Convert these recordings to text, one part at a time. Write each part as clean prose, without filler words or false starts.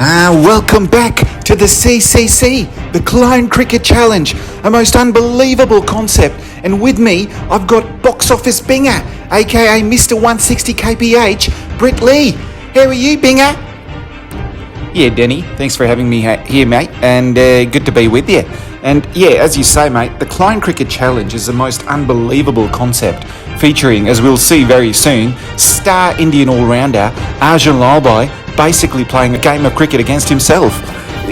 Welcome back to the CCC, the Clone Cricket Challenge, a most unbelievable concept. And with me, I've got box office Binger, aka Mr. 160 kph, Britt Lee. How are you, Binger? Yeah, Denny, thanks for having me here, mate, and good to be with you. And yeah, as you say, mate, the Clone Cricket Challenge is the most unbelievable concept, featuring, as we'll see very soon, star Indian all-rounder Arjun Lalbai basically playing a game of cricket against himself.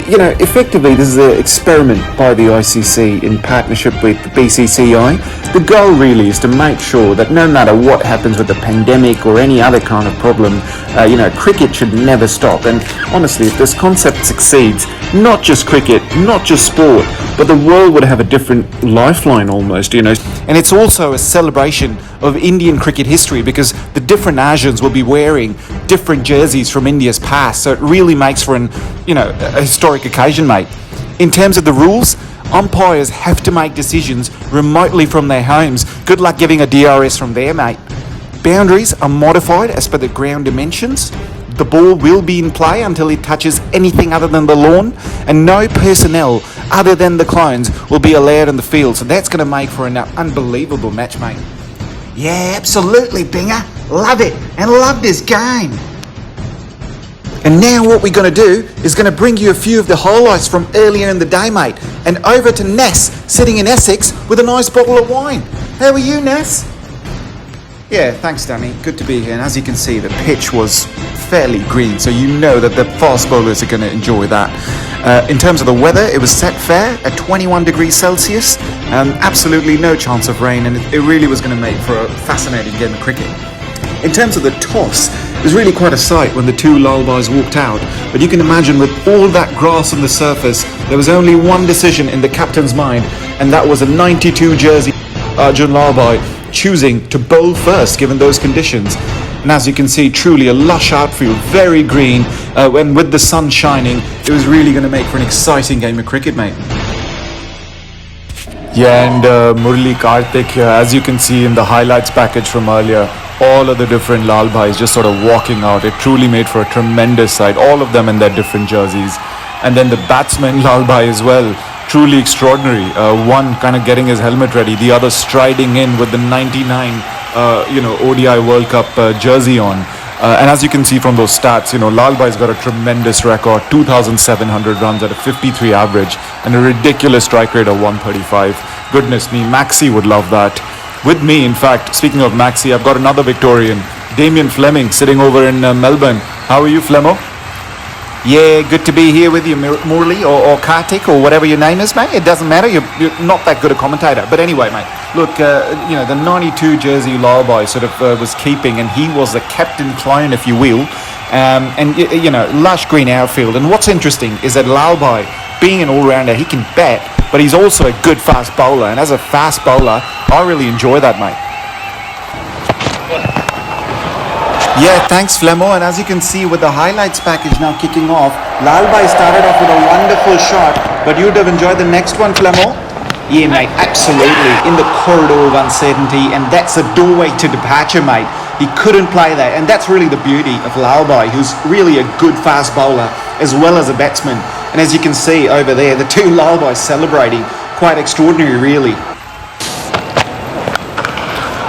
You know, effectively, this is an experiment by the ICC in partnership with the BCCI. The goal really is to make sure that no matter what happens with the pandemic or any other kind of problem, cricket should never stop. And honestly, if this concept succeeds, not just cricket, not just sport, but the world would have a different lifeline almost, you know. And it's also a celebration of Indian cricket history because the different Arjuns will be wearing different jerseys from India's past. So it really makes for a historic occasion, mate. In terms of the rules, umpires have to make decisions remotely from their homes. Good luck giving a DRS from there, mate. Boundaries are modified as per the ground dimensions. The ball will be in play until it touches anything other than the lawn, and no personnel other than the clones will be allowed on the field. So that's going to make for an unbelievable match, mate. Yeah, absolutely, Binger. Love it, and love this game. And now what we're going to do is going to bring you a few of the highlights from earlier in the day, mate. And over to Ness, sitting in Essex with a nice bottle of wine. How are you, Ness? Yeah, thanks, Danny. Good to be here. And as you can see, the pitch was fairly green, so you know that the fast bowlers are going to enjoy that. In terms of the weather, it was set fair at 21 degrees Celsius. Absolutely no chance of rain, and it really was going to make for a fascinating game of cricket. In terms of the toss, it was really quite a sight when the two Lalbais walked out. But you can imagine with all that grass on the surface, there was only one decision in the captain's mind, and that was a 92 jersey Arjun Lalbai choosing to bowl first given those conditions. And as you can see, truly a lush outfield, very green, and with the sun shining, it was really going to make for an exciting game of cricket, mate. Yeah, and Murli Karthik here, as you can see in the highlights package from earlier, all of the different Lalbais just sort of walking out. It truly made for a tremendous sight, all of them in their different jerseys. And then the batsman Lalbai as well, truly extraordinary. One kind of getting his helmet ready, the other striding in with the 99 ODI World Cup jersey on. And as you can see from those stats, Lalbai's got a tremendous record, 2,700 runs at a 53 average and a ridiculous strike rate of 135. Goodness me, Maxi would love that. With me, in fact, speaking of Maxi, I've got another Victorian, Damien Fleming, sitting over in Melbourne. How are you, Flemo? Yeah, good to be here with you, Murli, or Kartik, or whatever your name is, mate. It doesn't matter, you're not that good a commentator. But anyway, mate, look, the 92 jersey Lalbai sort of was keeping, and he was the captain clone, if you will. Lush green outfield. And what's interesting is that Lalbai, being an all-rounder, he can bat, but he's also a good fast bowler. And as a fast bowler, I really enjoy that, mate. Yeah, thanks, Flemo. And as you can see with the highlights package now kicking off, Lalbai started off with a wonderful shot, but you'd have enjoyed the next one, Flemo? Yeah, mate, absolutely. In the corridor of uncertainty, and that's a doorway to departure, mate. He couldn't play that, and that's really the beauty of Lalbai, who's really a good fast bowler as well as a batsman. And as you can see over there, the two Lalbais celebrating, quite extraordinary, really.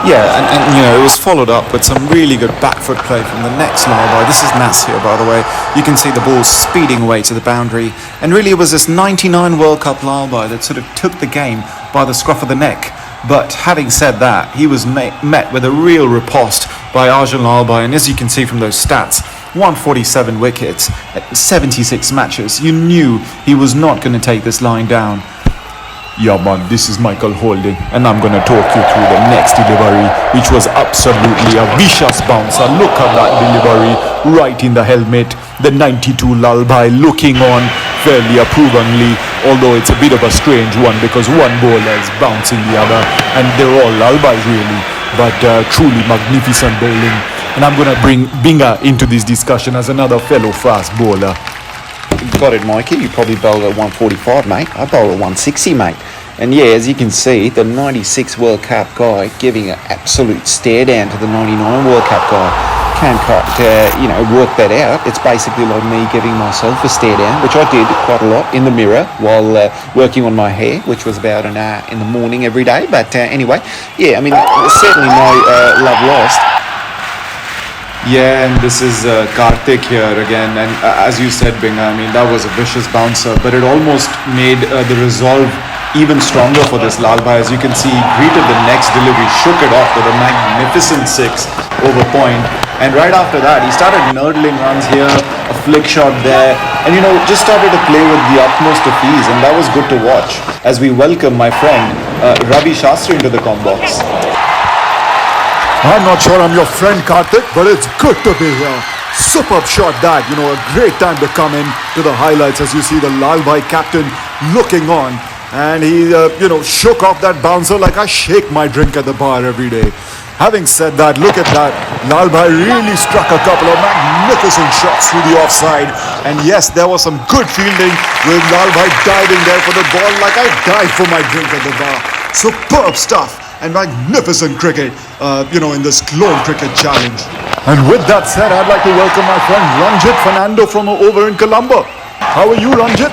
Yeah, and it was followed up with some really good back foot play from the next Lalbai. This is Nas here, by the way. You can see the ball speeding away to the boundary. And really it was this 99 World Cup Lalbai that sort of took the game by the scruff of the neck. But having said that, he was met with a real riposte by Arjun Lalbai. And as you can see from those stats, 147 wickets, 76 matches. You knew he was not going to take this line down. Yeah man, this is Michael Holden and I'm gonna talk you through the next delivery, which was absolutely a vicious bouncer. Look at that delivery, right in the helmet. The 92 Lalbai looking on fairly approvingly, although it's a bit of a strange one because one bowler is bouncing the other, and they're all Lalbais really, but truly magnificent bowling. And I'm gonna bring Binger into this discussion as another fellow fast bowler. Got it, Mikey. You probably bowled at 145, mate. I bowled at 160, mate. And yeah, as you can see, the 96 World Cup guy giving an absolute stare down to the 99 World Cup guy. can work that out. It's basically like me giving myself a stare down, which I did quite a lot in the mirror while working on my hair, which was about an hour in the morning every day. But anyway, yeah, I mean, certainly no love lost. Yeah, and this is Karthik here again, and as you said, Binga, I mean, that was a vicious bouncer, but it almost made the resolve even stronger for this Lalbhai. As you can see, he greeted the next delivery, shook it off with a magnificent 6 over point, and right after that, he started nurdling runs here, a flick shot there, and just started to play with the utmost of ease, and that was good to watch as we welcome my friend Ravi Shastri into the comm box. I'm not sure I'm your friend, Karthik, but it's good to be here. Superb shot that, a great time to come in to the highlights as you see the Lalbhai captain looking on. And he, shook off that bouncer like I shake my drink at the bar every day. Having said that, look at that. Lalbhai really struck a couple of magnificent shots through the offside. And yes, there was some good fielding with Lalbhai diving there for the ball like I dive for my drink at the bar. Superb stuff and magnificent cricket, in this Clone Cricket Challenge. And with that said, I'd like to welcome my friend Ranjit Fernando from over in Colombo. How are you, Ranjit?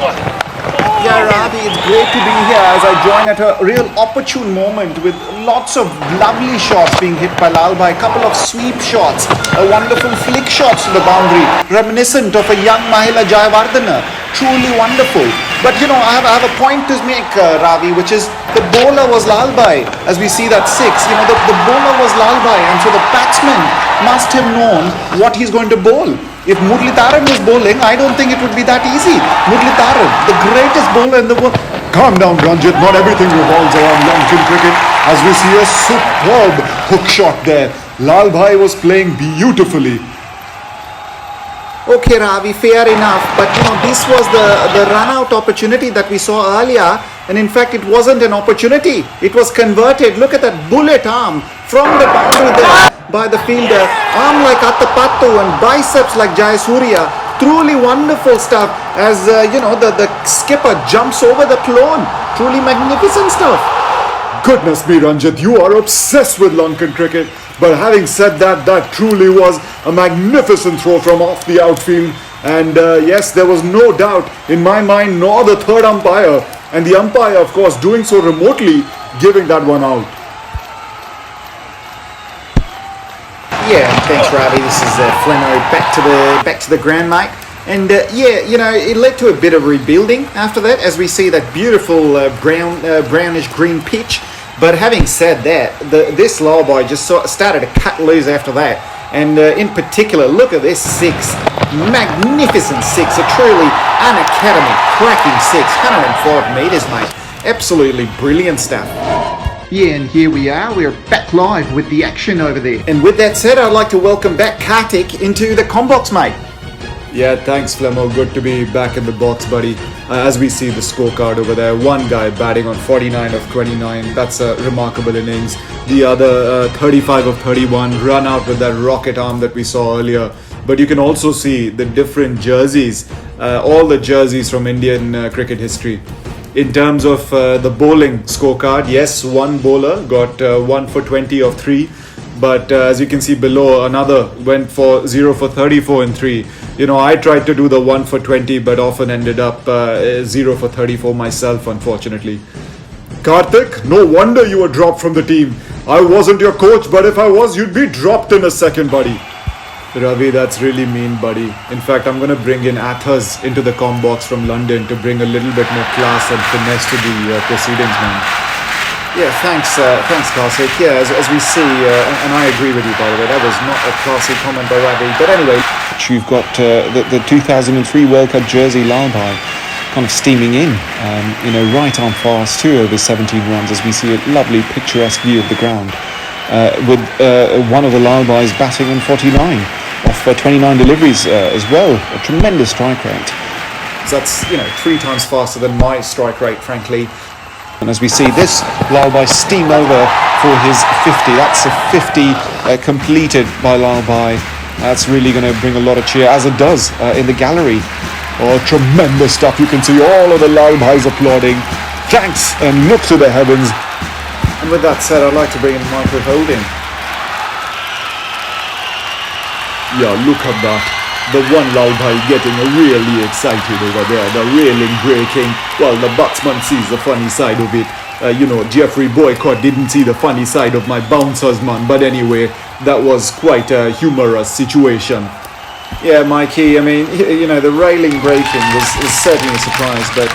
Yeah, Ravi, it's great to be here as I join at a real opportune moment with lots of lovely shots being hit by Lalbhai, a couple of sweep shots, a wonderful flick shots to the boundary, reminiscent of a young Mahila Jayawardena. Truly wonderful. But I have a point to make, Ravi, which is the bowler was Lalbhai. As we see that 6, the bowler was Lalbhai, and so the batsman must have known what he's going to bowl. If Muralitharan was bowling, I don't think it would be that easy. Muralitharan, the greatest bowler in the world. Calm down, Ranjit. Not everything revolves around Lankan cricket. As we see a superb hook shot there. Lalbhai was playing beautifully. Okay, Ravi, fair enough. But this was the run-out opportunity that we saw earlier. And in fact, it wasn't an opportunity. It was converted. Look at that bullet arm from the boundary there by the fielder. Arm like Attapattu and biceps like Jayasuriya. Truly wonderful stuff as, the skipper jumps over the clone. Truly magnificent stuff. Goodness me, Ranjit, you are obsessed with Lankan cricket. But having said that, that truly was a magnificent throw from off the outfield. And yes, there was no doubt in my mind, nor the third umpire. And the umpire, of course, doing so remotely, giving that one out. Yeah, thanks, Ravi. This is Flemo back to the ground, mate. And it led to a bit of rebuilding after that, as we see that beautiful brownish green pitch. But having said that, this Lalbhai just started to cut loose after that. And in particular, look at this 6. Magnificent 6. A truly an-academy cracking 6. 105 metres, mate. Absolutely brilliant stuff. Yeah, and here we are. We're back live with the action over there. And with that said, I'd like to welcome back Karthik into the combox, mate. Yeah, thanks, Flemo. Good to be back in the box, buddy. As we see the scorecard over there, one guy batting on 49 of 29. That's a remarkable innings. The other 35 of 31, run out with that rocket arm that we saw earlier. But you can also see the different jerseys, all the jerseys from Indian cricket history. In terms of the bowling scorecard, yes, one bowler got 1 for 20 of 3. But as you can see below, another went for 0 for 34 in 3. I tried to do the 1 for 20, but often ended up 0 for 34 myself, unfortunately. Karthik, no wonder you were dropped from the team. I wasn't your coach, but if I was, you'd be dropped in a second, buddy. Ravi, that's really mean, buddy. In fact, I'm going to bring in Athas into the comm box from London to bring a little bit more class and finesse to the proceedings, man. Yeah, thanks, Karthik. Yeah, as we see, and I agree with you, by the way, that was not a classy comment by Ravi. But anyway, you've got the 2003 World Cup jersey Lalbhai kind of steaming in, right on fast too over 17 runs as we see a lovely picturesque view of the ground with one of the Lalbhais batting on 49 off 29 deliveries as well. A tremendous strike rate. That's 3 times faster than my strike rate, frankly. And as we see this Lalbhai steam over for his 50. That's a 50 completed by Lalbhai. That's really going to bring a lot of cheer, as it does in the gallery. Oh, tremendous stuff. You can see all of the Lalbhais applauding. Thanks and look to the heavens. And with that said, I'd like to bring in Michael Holding. Yeah, look at that. The one lalbhai getting really excited over there. The railing breaking. Well, the batsman sees the funny side of it. Jeffrey Boycott didn't see the funny side of my bouncers, man. But anyway, that was quite a humorous situation. Yeah, Mikey, I mean, the railing breaking was certainly a surprise, but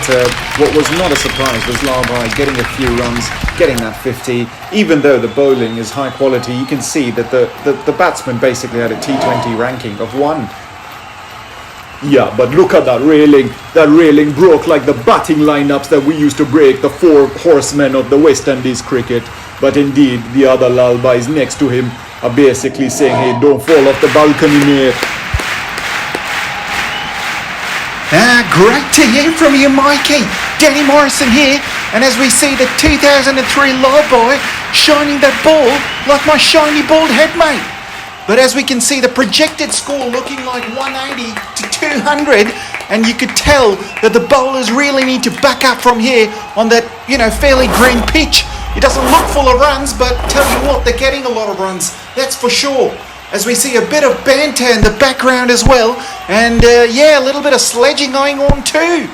what was not a surprise was Larbai getting a few runs, getting that 50. Even though the bowling is high quality, you can see that the batsman basically had a T20 ranking of 1. Yeah, but look at that railing. That railing broke like the batting lineups that we used to break, the 4 horsemen of the West Indies cricket. But indeed, the other lalbais next to him are basically saying, hey, don't fall off the balcony, mate. Great to hear from you, Mikey. Danny Morrison here, and as we see the 2003 Larbai shining that ball like my shiny bald head, mate. But as we can see, the projected score looking like 180 to 200, and you could tell that the bowlers really need to back up from here on that, fairly green pitch. It doesn't look full of runs, but tell you what, they're getting a lot of runs, that's for sure. As we see a bit of banter in the background as well, and a little bit of sledging going on too.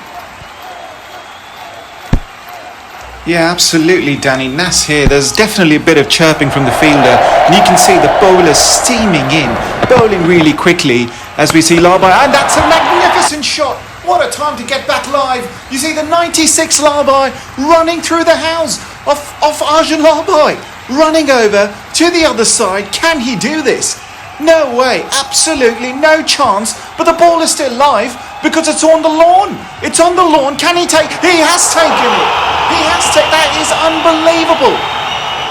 Yeah, absolutely, Danny. Nass here. There's definitely a bit of chirping from the fielder, and you can see the bowler steaming in, bowling really quickly, as we see Larbai, and that's a magnificent shot. What a time to get back live. You see the 96 Larbai running through the house of Arjun Larbai, running over to the other side. Can he do this? No way, absolutely no chance, but the ball is still live because it's on the lawn. It's on the lawn. Can he take? He has taken it. He has taken. That is unbelievable.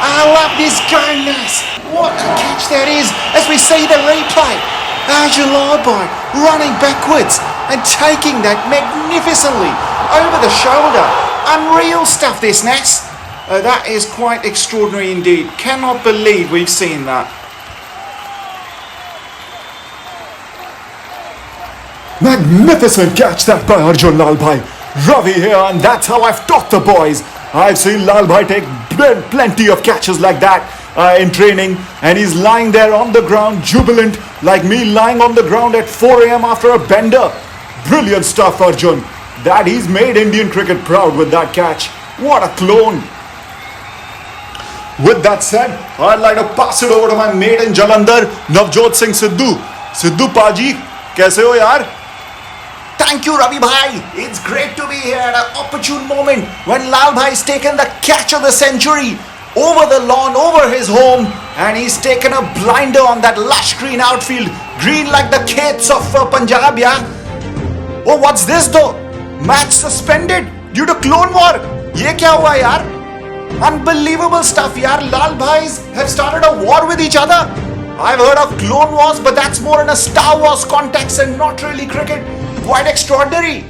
I love this guy, Nass. What a catch that is as we see the replay. Arjun Larbai running backwards and taking that magnificently over the shoulder. Unreal stuff, this, Nass. That is quite extraordinary indeed. Cannot believe we've seen that. Magnificent catch that by Arjun Lalbhai. Ravi here, and that's how I've taught the boys. I've seen Lalbhai take plenty of catches like that in training, and he's lying there on the ground jubilant like me lying on the ground at 4 a.m. after a bender. Brilliant stuff, Arjun. That he's made Indian cricket proud with that catch. What a clone. With that said, I'd like to pass it over to my mate in Jalandhar, Navjot Singh Sidhu. Sidhu Paji, kaise ho yaar? Thank you, Ravi Bhai. It's great to be here at an opportune moment when Lalbhai has taken the catch of the century over the lawn, over his home, and he's taken a blinder on that lush green outfield, green like the Khets of Punjab, yeah? Oh, what's this though? Match suspended due to clone war. Ye kya hua, yaar? Unbelievable stuff, yaar. Lalbhais have started a war with each other. I've heard of clone wars, but that's more in a Star Wars context and not really cricket. Quite extraordinary.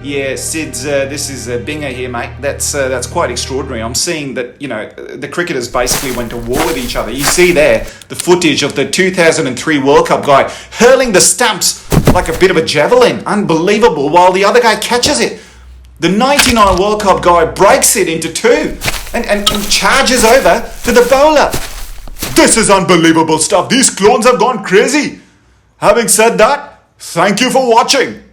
Yeah, Sid's, this is Binger here, mate. That's quite extraordinary. I'm seeing that, the cricketers basically went to war with each other. You see there the footage of the 2003 World Cup guy hurling the stumps like a bit of a javelin. Unbelievable, while the other guy catches it. The 99 World Cup guy breaks it into 2 and charges over to the bowler. This is unbelievable stuff. These clones have gone crazy. Having said that, thank you for watching.